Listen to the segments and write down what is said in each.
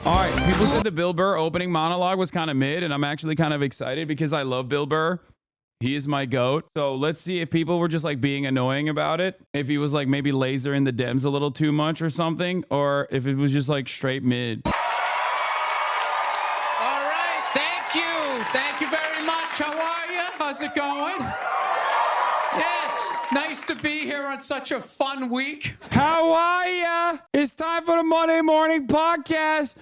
All right, people said the Bill Burr opening monologue was kind of mid, and I'm actually kind of excited because I love Bill Burr. He is my GOAT. So let's see if people were just like being annoying about it. If he was like maybe lasering the Dems a little too much or something, or if it was just like straight mid. All right, thank you. Thank you very much. How are you? How's it going? Yes, nice to be here on such a fun week. How are ya? It's time for the Monday morning podcast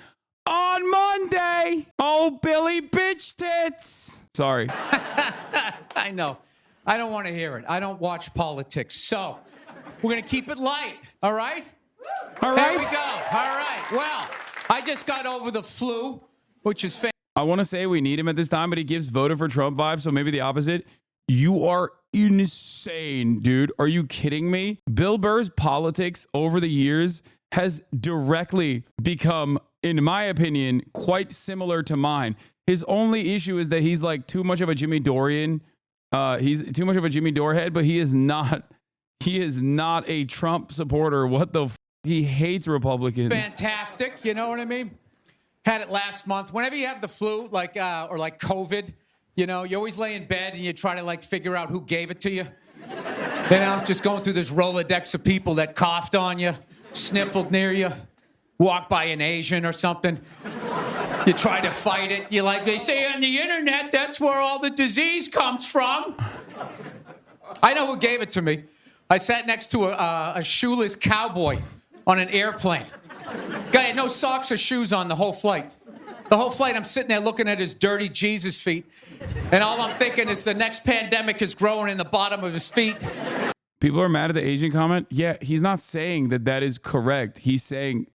on Monday. Oh, Billy bitch tits. Sorry. I know. I don't want to hear it. I don't watch politics. So we're going to keep it light. All right? All right. There we go. All right. Well, I just got over the flu, which is fantastic. I want to say we need him at this time, but he gives voted for Trump vibes, so maybe the opposite. You are insane, dude. Are you kidding me? Bill Burr's politics over the years has directly become, in my opinion, quite similar to mine. His only issue is that he's like too much of a Jimmy Dorian. He's too much of a Jimmy Dorehead, but he is not a Trump supporter. What the f? He hates Republicans. Fantastic. You know what I mean? Had it last month. Whenever you have the flu, like or like COVID, you know, you always lay in bed and you try to like figure out who gave it to you. You know, just going through this Rolodex of people that coughed on you, sniffled near you, walked by an Asian or something. You try to fight it. You like, they say on the internet, that's where all the disease comes from. I know who gave it to me. I sat next to a shoeless cowboy on an airplane. Guy had no socks or shoes on the whole flight. The whole flight, I'm sitting there looking at his dirty Jesus feet. And all I'm thinking is the next pandemic is growing in the bottom of his feet. People are mad at the Asian comment. Yeah, he's not saying that that is correct. He's saying,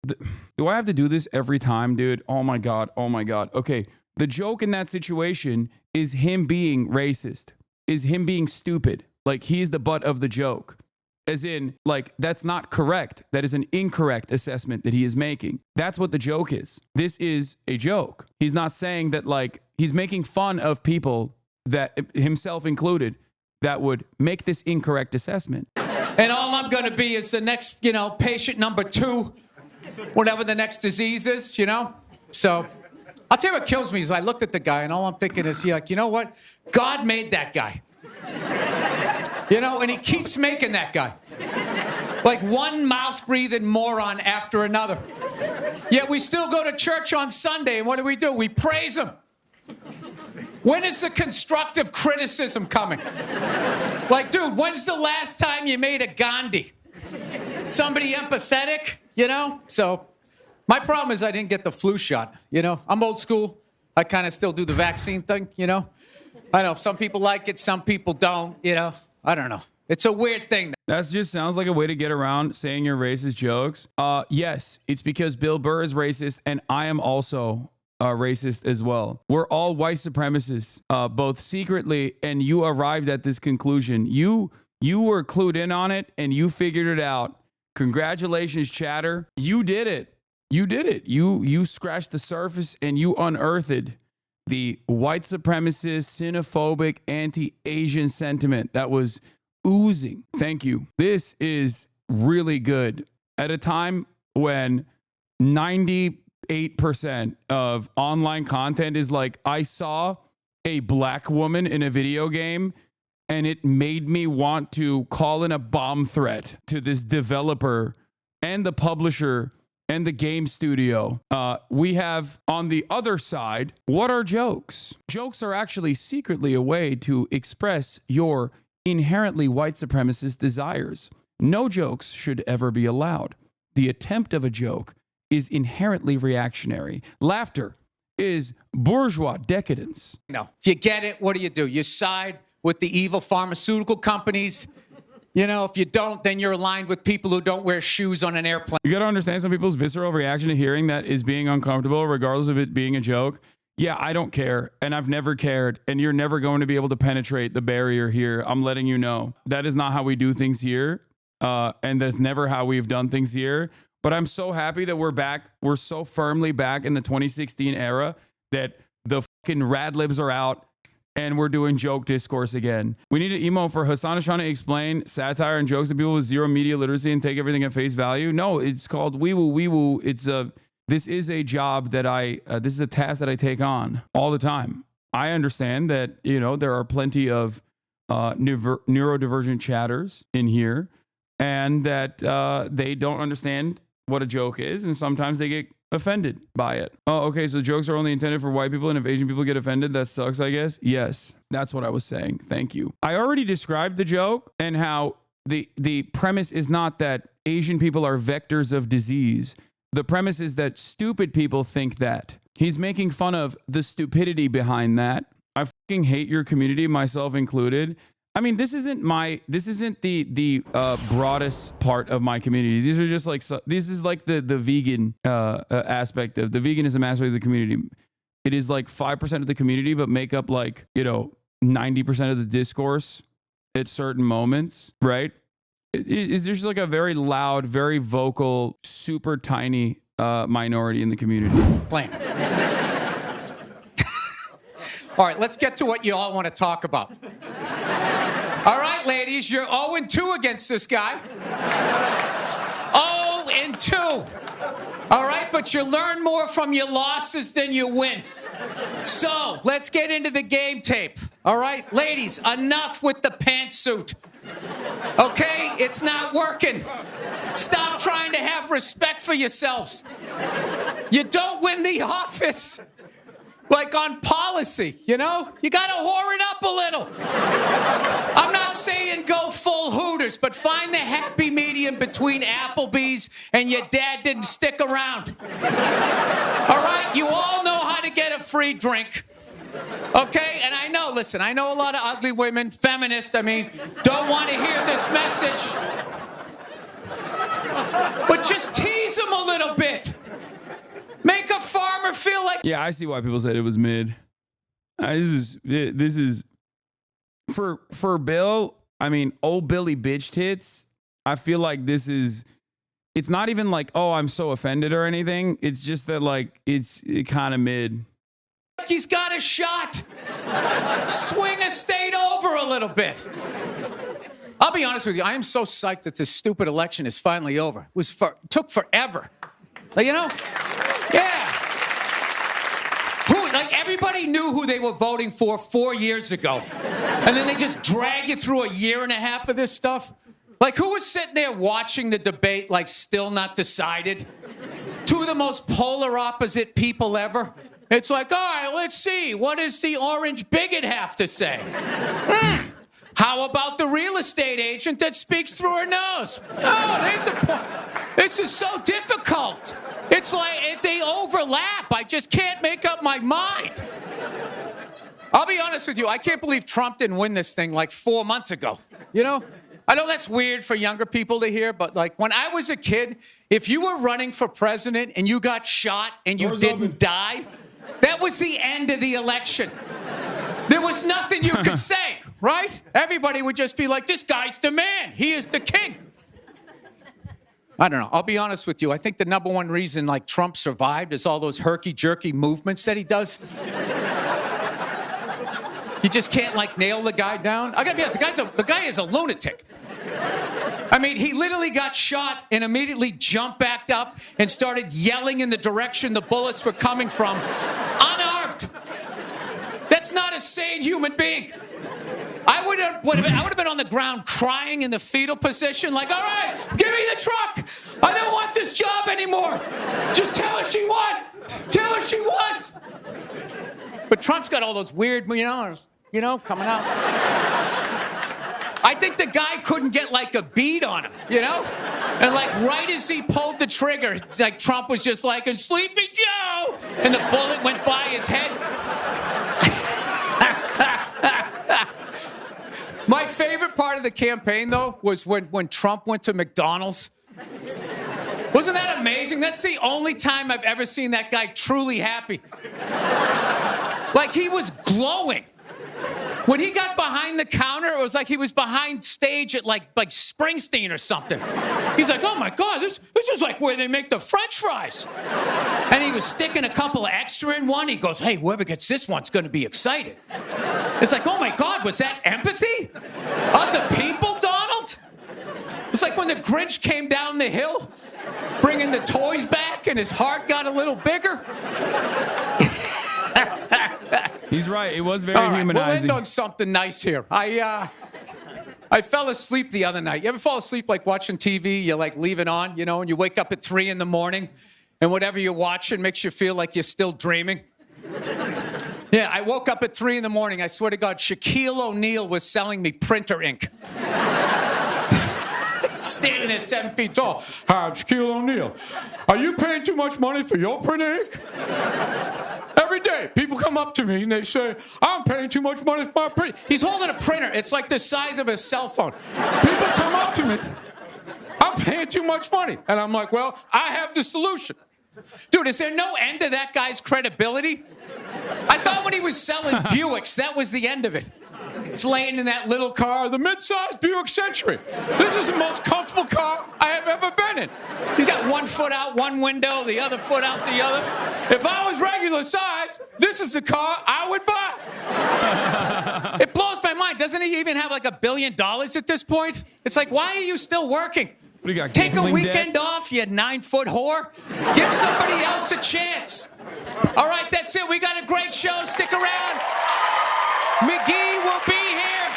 do I have to do this every time, dude? Oh my God. Oh my God. Okay. The joke in that situation is him being racist, is him being stupid. Like he's the butt of the joke. As in, like, that's not correct. That is an incorrect assessment that he is making. That's what the joke is. This is a joke. He's not saying that, like, he's making fun of people, that himself included, that would make this incorrect assessment. And all I'm going to be is the next, you know, patient number 2, whatever the next disease is, you know? So I'll tell you what kills me is I looked at the guy and all I'm thinking is, like, you know what? God made that guy. You know, and he keeps making that guy. Like one mouth-breathing moron after another. Yet we still go to church on Sunday, and what do? We praise him. When is the constructive criticism coming? Like, dude, when's the last time you made a Gandhi? Somebody empathetic, you know? So my problem is I didn't get the flu shot, you know? I'm old school. I kind of still do the vaccine thing, you know? I know some people like it, some people don't, you know? I don't know. It's a weird thing. That just sounds like a way to get around saying your racist jokes. Yes, it's because Bill Burr is racist, and I am also racist as well. We're all white supremacists, both secretly, and you arrived at this conclusion. You were clued in on it, and you figured it out. Congratulations, chatter. You did it. You did it. You scratched the surface, and you unearthed the white supremacist, xenophobic, anti-Asian sentiment that was oozing. Thank you. This is really good. At a time when 98% of online content is like, I saw a black woman in a video game and it made me want to call in a bomb threat to this developer and the publisher and the game studio. We have on the other side, what are jokes? Jokes are actually secretly a way to express your inherently white supremacist desires. No jokes should ever be allowed. The attempt of a joke is inherently reactionary. Laughter is bourgeois decadence. No, if you get it, what do? You side with the evil pharmaceutical companies. You know, if you don't, then you're aligned with people who don't wear shoes on an airplane. You got to understand some people's visceral reaction to hearing that is being uncomfortable, regardless of it being a joke. Yeah, I don't care, and I've never cared, and you're never going to be able to penetrate the barrier here. I'm letting you know. That is not how we do things here, and that's never how we've done things here. But I'm so happy that we're back. We're so firmly back in the 2016 era that the fucking rad libs are out, and we're doing joke discourse again. We need an emo for Hasan is trying to explain satire and jokes to people with zero media literacy and take everything at face value. No, it's called wee woo wee woo. It's this is a job that this is a task that I take on all the time. I understand that, there are plenty of neurodivergent chatters in here, and that they don't understand what a joke is, and sometimes they get offended by it. Oh, okay, so jokes are only intended for white people, and if Asian people get offended, that sucks, I guess. Yes, that's what I was saying. Thank you. I already described the joke and how the premise is not that Asian people are vectors of disease. The premise is that stupid people think that. He's making fun of the stupidity behind that. I fucking hate your community, myself included. I mean, this isn't the broadest part of my community. These are just like, this is like the vegan aspect of the veganism aspect of the community. It is like 5% of the community, but make up like, 90% of the discourse at certain moments, right? There's just like a very loud, very vocal, super tiny minority in the community. Plain. All right, let's get to what you all want to talk about. All right, ladies, you're 0-2 against this guy. 0-2. All right, but you learn more from your losses than your wins. So let's get into the game tape. All right, ladies, enough with the pantsuit. Okay, it's not working. Stop trying to have respect for yourselves. You don't win the office. Like on policy, you got to whore it up a little. I'm not saying go full Hooters, but find the happy medium between Applebee's and your dad didn't stick around. All right? You all know how to get a free drink. Okay? And I know a lot of ugly women, feminists, don't want to hear this message. But just tease them a little bit. Make a farmer feel like... Yeah, I see why people said it was mid. This is for Bill, old Billy bitch tits. I feel like it's not even like, oh, I'm so offended or anything. It's just that like, it's kind of mid. He's got a shot. Swing a state over a little bit. I'll be honest with you. I am so psyched that this stupid election is finally over. It took forever. Like, yeah. Everybody knew who they were voting for 4 years ago. And then they just drag you through a year and a half of this stuff. Like, who was sitting there watching the debate, like, still not decided? Two of the most polar opposite people ever. It's like, all right, let's see. What does the orange bigot have to say? How about the real estate agent that speaks through her nose? Oh, there's a point. This is so difficult. It's like they overlap. I just can't make up my mind. I'll be honest with you. I can't believe Trump didn't win this thing like 4 months ago. I know that's weird for younger people to hear, but like when I was a kid, if you were running for president and you got shot and you didn't die, that was the end of the election. There was nothing you could say, right? Everybody would just be like, this guy's the man. He is the king. I don't know. I'll be honest with you. I think the number one reason like Trump survived is all those herky-jerky movements that he does. You just can't like nail the guy down. I gotta be honest, the guy is a lunatic. He literally got shot and immediately jumped back up and started yelling in the direction the bullets were coming from, unarmed. That's not a sane human being. I would have been on the ground crying in the fetal position, like, all right, give me the truck. I don't want this job anymore. Just tell her she won. Tell her she won. But Trump's got all those weird, coming out. I think the guy couldn't get like a bead on him, And like right as he pulled the trigger, like Trump was just like, and Sleepy Joe, and the bullet went by his head. My favorite part of the campaign, though, was when Trump went to McDonald's. Wasn't that amazing? That's the only time I've ever seen that guy truly happy. Like, he was glowing. When he got behind the counter, it was like he was behind stage at like Springsteen or something. He's like, oh my God, this is like where they make the French fries. And he was sticking a couple of extra in one. He goes, hey, whoever gets this one's going to be excited. It's like, oh my God, was that empathy? Of the people, Donald? It's like when the Grinch came down the hill bringing the toys back, and his heart got a little bigger. He's right. It was very All right, humanizing. we'll end on something nice here. I fell asleep the other night. You ever fall asleep like watching TV? You like leave it on, and you wake up at 3 in the morning, and whatever you're watching makes you feel like you're still dreaming. Yeah, I woke up at 3 in the morning. I swear to God, Shaquille O'Neal was selling me printer ink. Standing there 7 feet tall. Hi, I'm Shaquille O'Neal. Are you paying too much money for your printer ink? Every day, people come up to me and they say, I'm paying too much money for my printer. He's holding a printer. It's like the size of a cell phone. People come up to me. I'm paying too much money. And I'm like, well, I have the solution. Dude, is there no end to that guy's credibility? I thought when he was selling Buicks, that was the end of it. It's laying in that little car, the mid-sized Buick Century. This is the most comfortable car I have ever been in. He's got one foot out one window, the other foot out the other. If I was regular size, this is the car I would buy. It blows my mind. Doesn't he even have like $1 billion at this point? It's like, why are you still working? What do you got, Take a gambling weekend debt? off, you 9-foot whore. Give somebody else a chance. All right, that's it. We got a great show. Stick around. McGee will be here.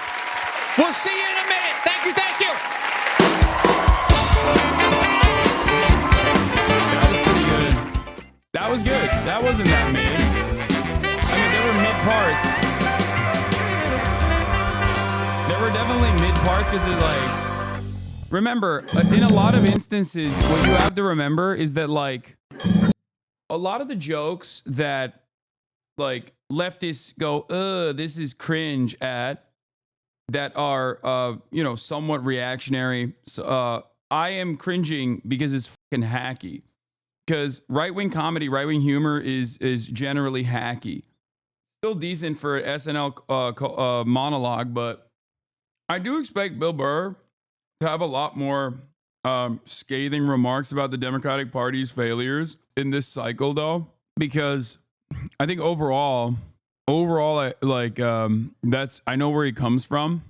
We'll see you in a minute. Thank you, thank you. That was pretty good. That was good. That wasn't that mid. I mean, there were mid parts. There were definitely mid parts because it's like, remember, in a lot of instances, what you have to remember is that like a lot of the jokes that like leftists go, this is cringe at, that are, somewhat reactionary. So, I am cringing because it's fucking hacky. Because right-wing comedy, right-wing humor is generally hacky. Still decent for SNL monologue, but I do expect Bill Burr to have a lot more scathing remarks about the Democratic Party's failures in this cycle, though, because I think overall, I know where he comes from.